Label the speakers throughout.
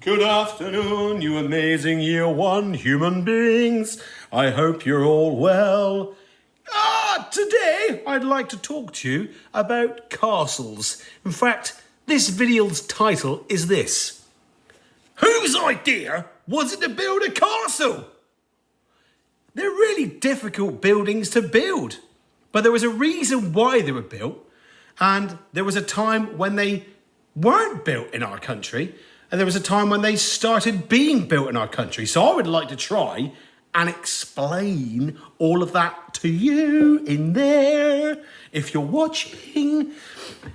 Speaker 1: Good afternoon, you amazing year one human beings. I hope you're all well. Today I'd like to talk to you about castles. In fact, this video's title is this. Whose idea was it to build a castle? They're really difficult buildings to build, but there was a reason why they were built, and there was a time when they weren't built in our country, and there was a time when they started being built in our country. So I would like to try and explain all of that to you in there, if you're watching.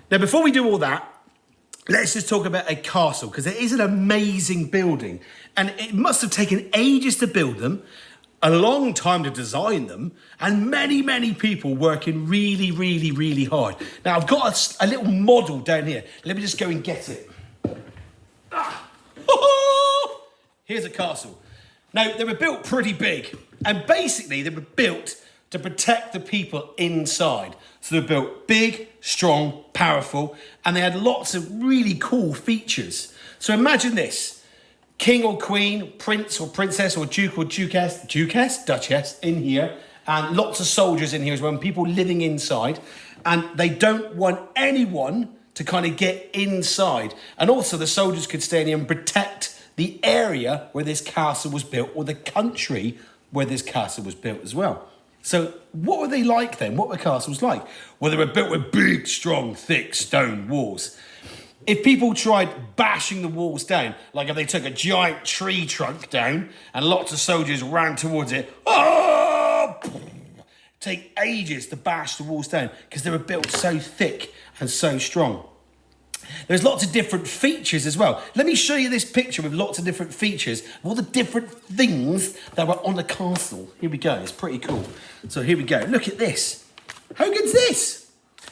Speaker 1: Now, before we do all that, let's just talk about a castle, because it is an amazing building, and it must have taken ages to build them, a long time to design them, and many, many people working really, really, really hard. Now, I've got a little model down here. Let me just go and get it. Here's a castle. Now, they were built pretty big, and basically they were built to protect the people inside. So they were built big, strong, powerful, and they had lots of really cool features. So imagine this: king or queen, prince or princess, or duke or duchess in here, and lots of soldiers in here as well, and people living inside, and they don't want anyone to kind of get inside. And also the soldiers could stay in here and protect the area where this castle was built, or the country where this castle was built as well. So what were they like then? What were castles like? Well, they were built with big, strong, thick stone walls. If people tried bashing the walls down, like if they took a giant tree trunk down and lots of soldiers ran towards it, take ages to bash the walls down because they were built so thick and so strong. There's lots of different features as well. Let me show you this picture with lots of different features, all the different things that were on the castle. Here we go, it's pretty cool. So here we go, look at this. How good's this?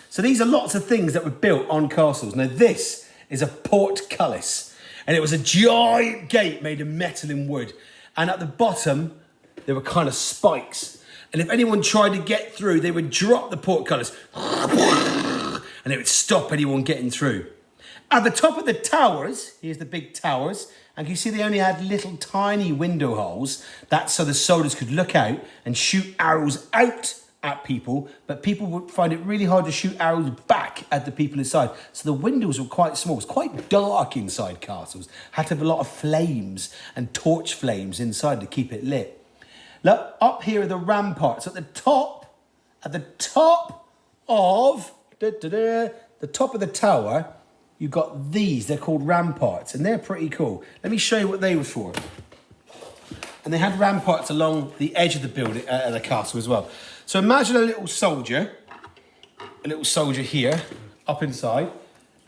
Speaker 1: So these are lots of things that were built on castles. Now this is a portcullis, and it was a giant gate made of metal and wood. And at the bottom, there were kind of spikes. And if anyone tried to get through, they would drop the portcullis and it would stop anyone getting through. At the top of the towers, here's the big towers, and you see they only had little tiny window holes. That's so the soldiers could look out and shoot arrows out at people, but people would find it really hard to shoot arrows back at the people inside. So the windows were quite small. It's quite dark inside castles. Had to have a lot of flames and torch flames inside to keep it lit. Look, up here are the ramparts. At the top of the tower, you've got these. They're called ramparts, and they're pretty cool. Let me show you what they were for. And they had ramparts along the edge of the building, the castle as well. So imagine a little soldier here, up inside.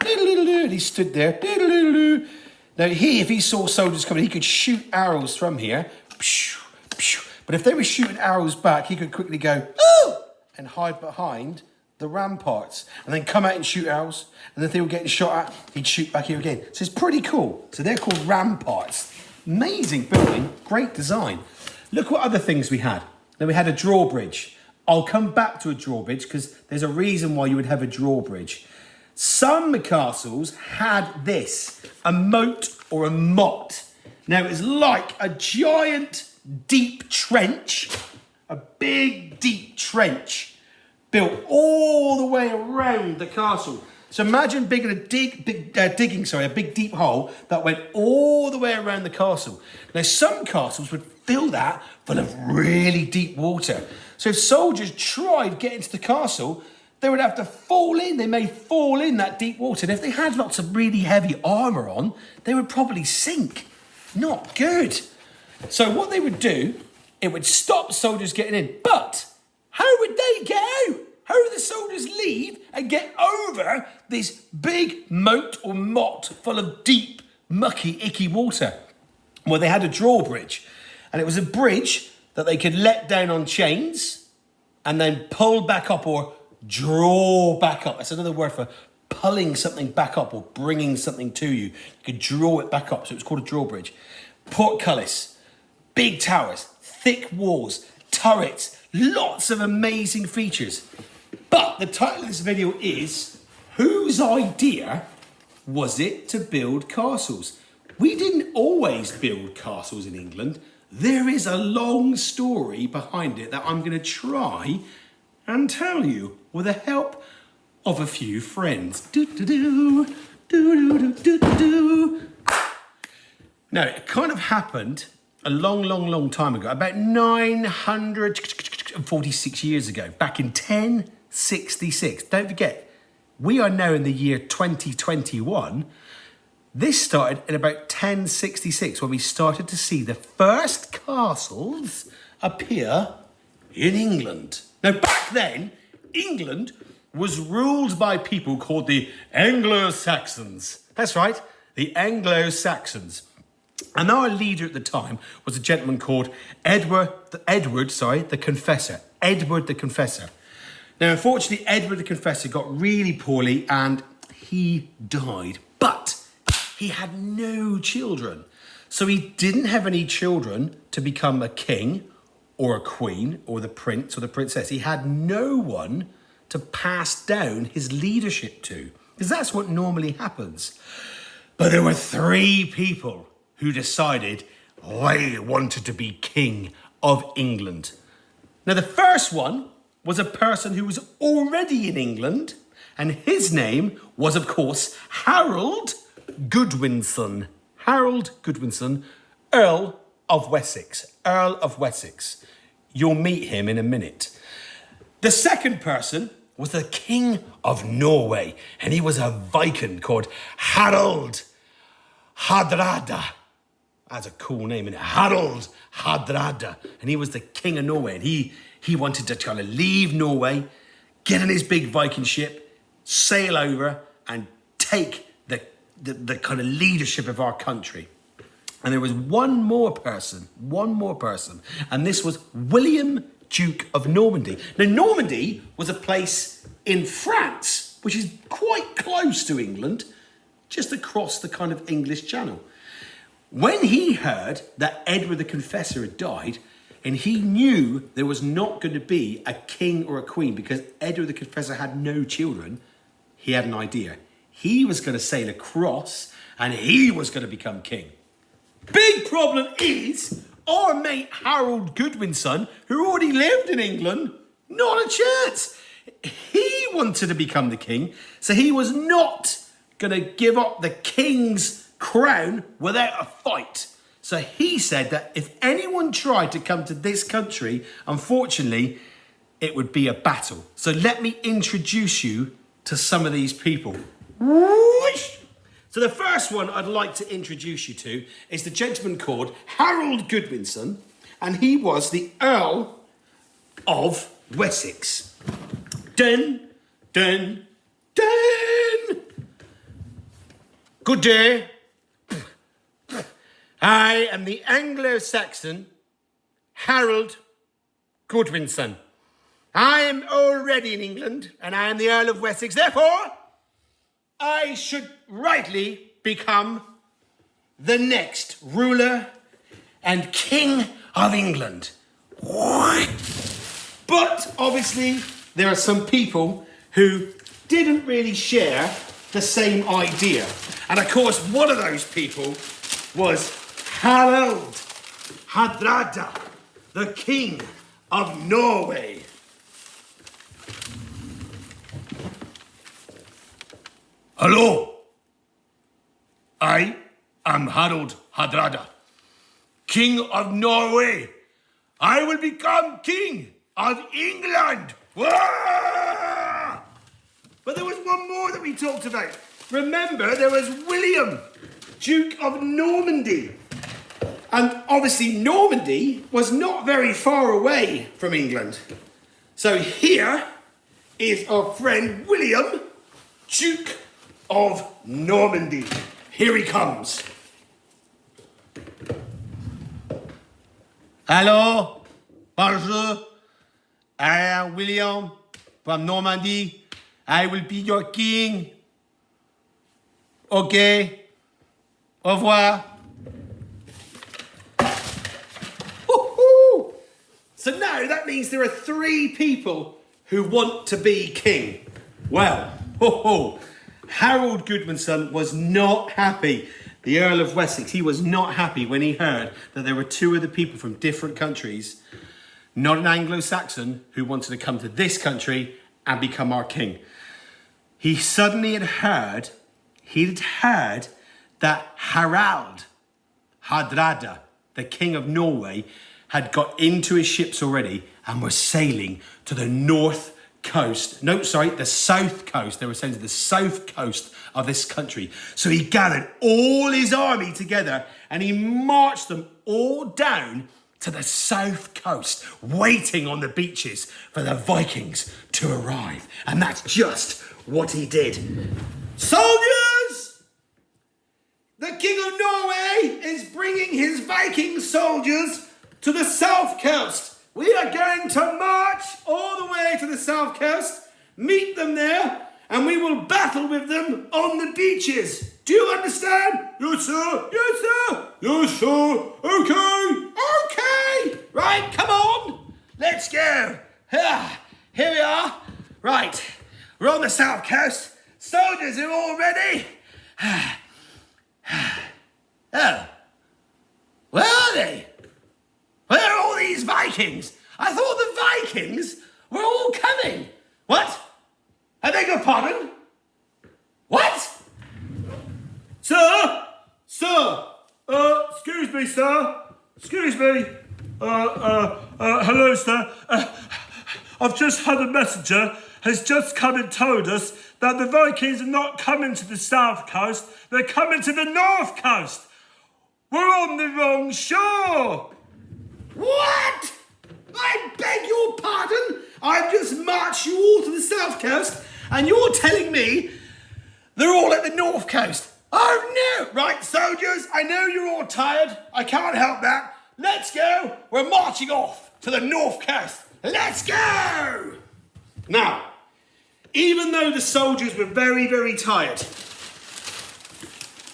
Speaker 1: He stood there. Now if he saw soldiers coming, he could shoot arrows from here. But if they were shooting arrows back, he could quickly go, "Ooh!" and hide behind the ramparts, and then come out and shoot arrows. And if they were getting shot at, he'd shoot back here again. So it's pretty cool. So they're called ramparts. Amazing building, great design. Look what other things we had. Then we had a drawbridge. I'll come back to a drawbridge because there's a reason why you would have a drawbridge. Some castles had this, a moat or a motte. Now it's like a giant deep trench, a big deep trench built all the way around the castle. So imagine a big deep hole that went all the way around the castle. Now some castles would fill that full of really deep water. So if soldiers tried getting to the castle, they would have to fall in. They may fall in that deep water. And if they had lots of really heavy armour on, they would probably sink. Not good. So what they would do, it would stop soldiers getting in. But how would they get out? How would the soldiers leave and get over this big moat or motte full of deep, mucky, icky water? Well, they had a drawbridge. And it was a bridge that they could let down on chains and then pull back up or draw back up. That's another word for pulling something back up or bringing something to you. You could draw it back up. So it was called a drawbridge. Portcullis, big towers, thick walls, turrets, lots of amazing features. But the title of this video is, whose idea was it to build castles? we didn't always build castles in England. There is a long story behind it that I'm going to try and tell you with the help of a few friends. Now, it kind of happened a long time ago, about 946 years ago, back in 1066. Don't forget, we are now in the year 2021. This started in about 1066 when we started to see the first castles appear in England. Now, back then, England was ruled by people called the Anglo-Saxons. That's right, the Anglo-Saxons. And our leader at the time was a gentleman called Edward the Confessor. Edward the Confessor. Now, unfortunately, Edward the Confessor got really poorly and he died. But he had no children. So he didn't have any children to become a king or a queen or the prince or the princess. He had no one to pass down his leadership to, because that's what normally happens. But there were 3 people who decided they wanted to be king of England. Now, the first one was a person who was already in England, and his name was, of course, Harold Godwinson. Harold Godwinson, Earl of Wessex. Earl of Wessex. You'll meet him in a minute. The second person was the King of Norway, and he was a Viking called Harald Hardrada. That's a cool name, isn't it? Harald Hardrada. And he was the King of Norway. And he wanted to kind of leave Norway, get in his big Viking ship, sail over and take the kind of leadership of our country. And there was one more person. And this was William, Duke of Normandy. Now, Normandy was a place in France, which is quite close to England, just across the kind of English Channel. When he heard that Edward the Confessor had died, and he knew there was not going to be a king or a queen because Edward the Confessor had no children, he had an idea. He was going to sail across and he was going to become king. Big problem is, our mate Harold Godwinson, who already lived in England, not a chance. He wanted to become the king, so he was not going to give up the king's crown without a fight. So he said that if anyone tried to come to this country, unfortunately, it would be a battle. So let me introduce you to some of these people. So the first one I'd like to introduce you to is the gentleman called Harold Godwinson, and he was the Earl of Wessex. Dun, dun, dun. Good day. I am the Anglo-Saxon Harold Godwinson. I am already in England, and I am the Earl of Wessex. Therefore, I should rightly become the next ruler and king of England. But obviously, there are some people who didn't really share the same idea. And of course, one of those people was Harald Hardrada, the King of Norway. Hello, I am Harald Hardrada, King of Norway. I will become King of England. Wah! But there was one more that we talked about. Remember, there was William, Duke of Normandy. And obviously Normandy was not very far away from England. So here is our friend William, Duke of Normandy. Here he comes. Hello, bonjour. I am William from Normandy. I will be your king. Okay. Au revoir. Woo-hoo. So now that means there are 3 people who want to be king. Well, Harold Godwinson was not happy. the Earl of Wessex, he was not happy when he heard that there were two other people from different countries, not an Anglo-Saxon, who wanted to come to this country and become our king. He suddenly had heard that Harald Hardrada, the king of Norway, had got into his ships already and were sailing to the north coast. No, sorry, the south coast. They were sailing to the south coast of this country. So he gathered all his army together and he marched them all down to the south coast, waiting on the beaches for the Vikings to arrive. And that's just what he did. Soldiers! The King of Norway is bringing his Viking soldiers to the south coast. We are going to march all the way to the south coast, meet them there, and we will battle with them on the beaches. Do you understand? Yes, sir. Yes, sir. Yes, sir. Okay. Okay. Right, come on. Let's go. Here we are. Right, we're on the south coast. Soldiers are all ready. Oh, where are they? Where are all these Vikings? I thought the Vikings were all coming. What? I beg your pardon? What? Sir? Sir? Excuse me, sir. Excuse me. Hello, sir. I've just had a messenger has just come and told us that the Vikings are not coming to the south coast. They're coming to the north coast. We're on the wrong shore. What? I beg your pardon? I've just marched you all to the south coast and you're telling me they're all at the north coast. Oh no! Right, soldiers, I know you're all tired. I can't help that. Let's go. We're marching off to the north coast. Let's go! Now, even though the soldiers were very, very tired,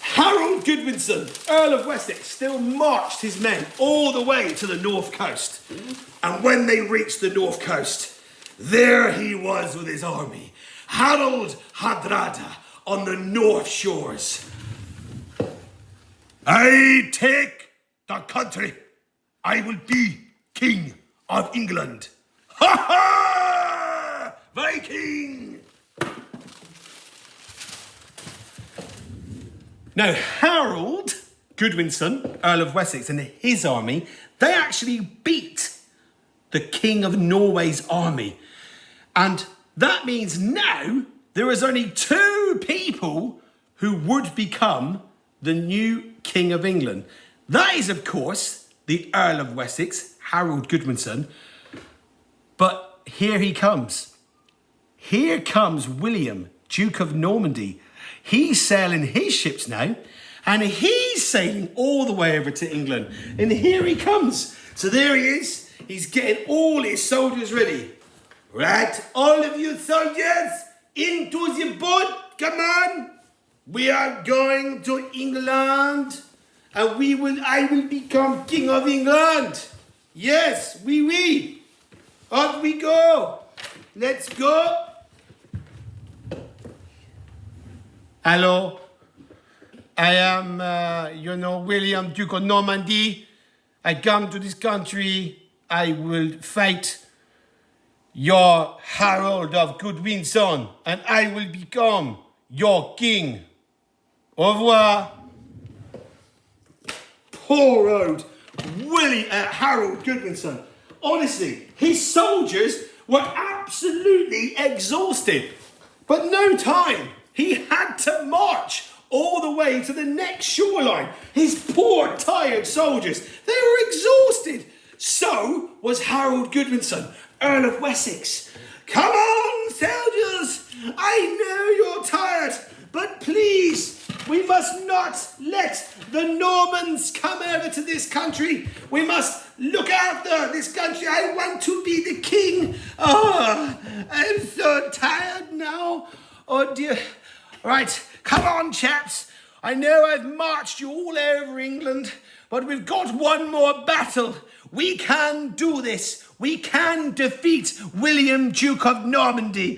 Speaker 1: Harold Godwinson, Earl of Wessex, still marched his men all the way to the north coast. And when they reached the north coast, there he was with his army, Harold Hardrada, on the north shores. I take the country. I will be King of England. Ha ha! Viking! Now, Harold Godwinson, Earl of Wessex, and his army, they actually beat the King of Norway's army. And that means now there is only two people who would become the new King of England. That is, of course, the Earl of Wessex, Harold Godwinson. But here he comes. Here comes William, Duke of Normandy. He's sailing his ships now, and he's sailing all the way over to England. And here he comes. So there he is. He's getting all his soldiers ready. Right, all of you soldiers, into the boat, come on. We are going to England, and I will become King of England. Yes, oui. On we go. Let's go. Hello, I am, William, Duke of Normandy. I come to this country. I will fight your Harold of Godwinson, and I will become your king. Au revoir. Poor old Harold Godwinson. Honestly, his soldiers were absolutely exhausted, but no time. He had to march all the way to the next shoreline. His poor, tired soldiers, they were exhausted. So was Harold Godwinson, Earl of Wessex. Come on, soldiers. I know you're tired, but please, we must not let the Normans come over to this country. We must look after this country. I want to be the king. Oh, I'm so tired now. Oh, dear. Right, come on, chaps. I know I've marched you all over England, but we've got one more battle. We can do this. We can defeat William, Duke of Normandy.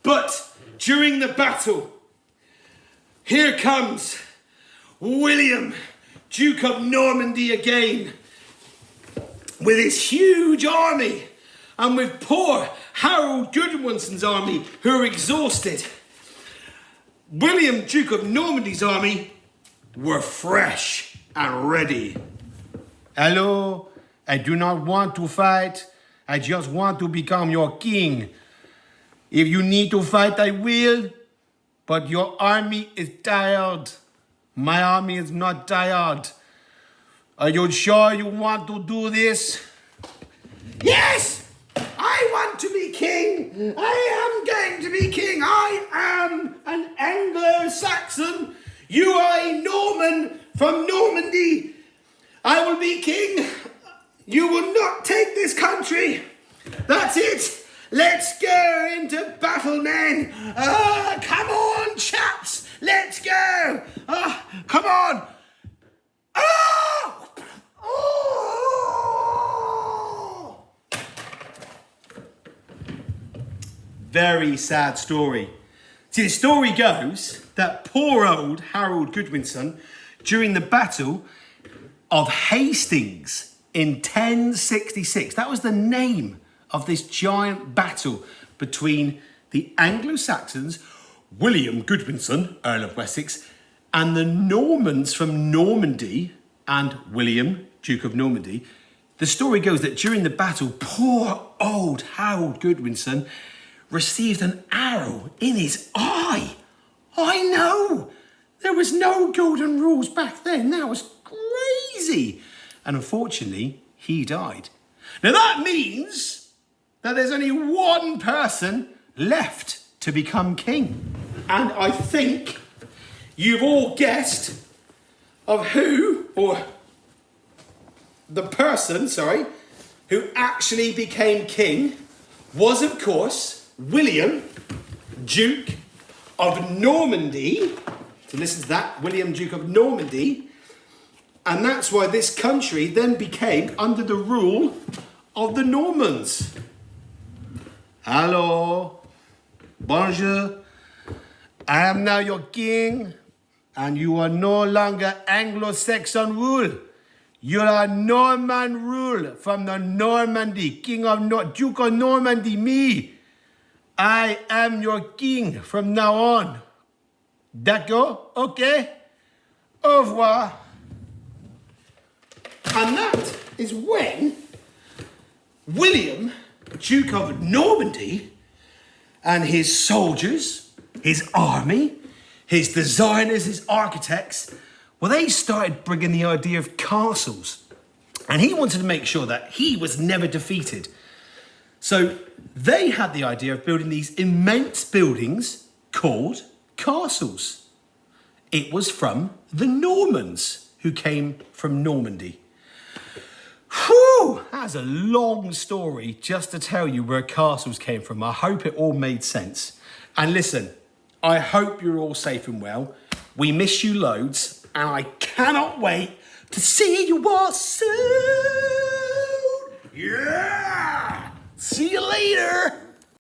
Speaker 1: But during the battle, Here comes William, Duke of Normandy again, with his huge army, and with poor Harold Godwinson's army, who are exhausted. William, Duke of Normandy's army, were fresh and ready. Hello, I do not want to fight. I just want to become your king. If you need to fight, I will. But your army is tired. My army is not tired. Are you sure you want to do this? Yes! I want to be king. I am going to be king. I am an Anglo-Saxon. You are a Norman from Normandy. I will be king. You will not take this country. That's it. Let's go into battle, men. Come on, chaps. Let's go. Come on. Oh! Oh! Very sad story. See, the story goes that poor old Harold Godwinson, during the Battle of Hastings in 1066, that was the name of this giant battle between the Anglo-Saxons, William Godwinson, Earl of Wessex, and the Normans from Normandy, and William, Duke of Normandy. The story goes that during the battle, poor old Harold Godwinson received an arrow in his eye. I know! There was no golden rules back then. That was crazy. And unfortunately, he died. Now that means that there's only one person left to become king. And I think you've all guessed of who, or the person, who actually became king was, of course, William, Duke of Normandy. So listen to that, William, Duke of Normandy. And that's why this country then became under the rule of the Normans. Hello, bonjour. I am now your king, and you are no longer Anglo-Saxon rule. You are Norman rule from the Normandy, Duke of Normandy, me. I am your king from now on. D'accord? Okay? Au revoir. And that is when William, Duke of Normandy, and his soldiers, his army, his designers, his architects, well, they started bringing the idea of castles. And he wanted to make sure that he was never defeated. So they had the idea of building these immense buildings called castles. It was from the Normans who came from Normandy. Whew, that's a long story just to tell you where castles came from. I hope it all made sense. And listen, I hope you're all safe and well. We miss you loads, and I cannot wait to see you all soon. Yeah! See you later.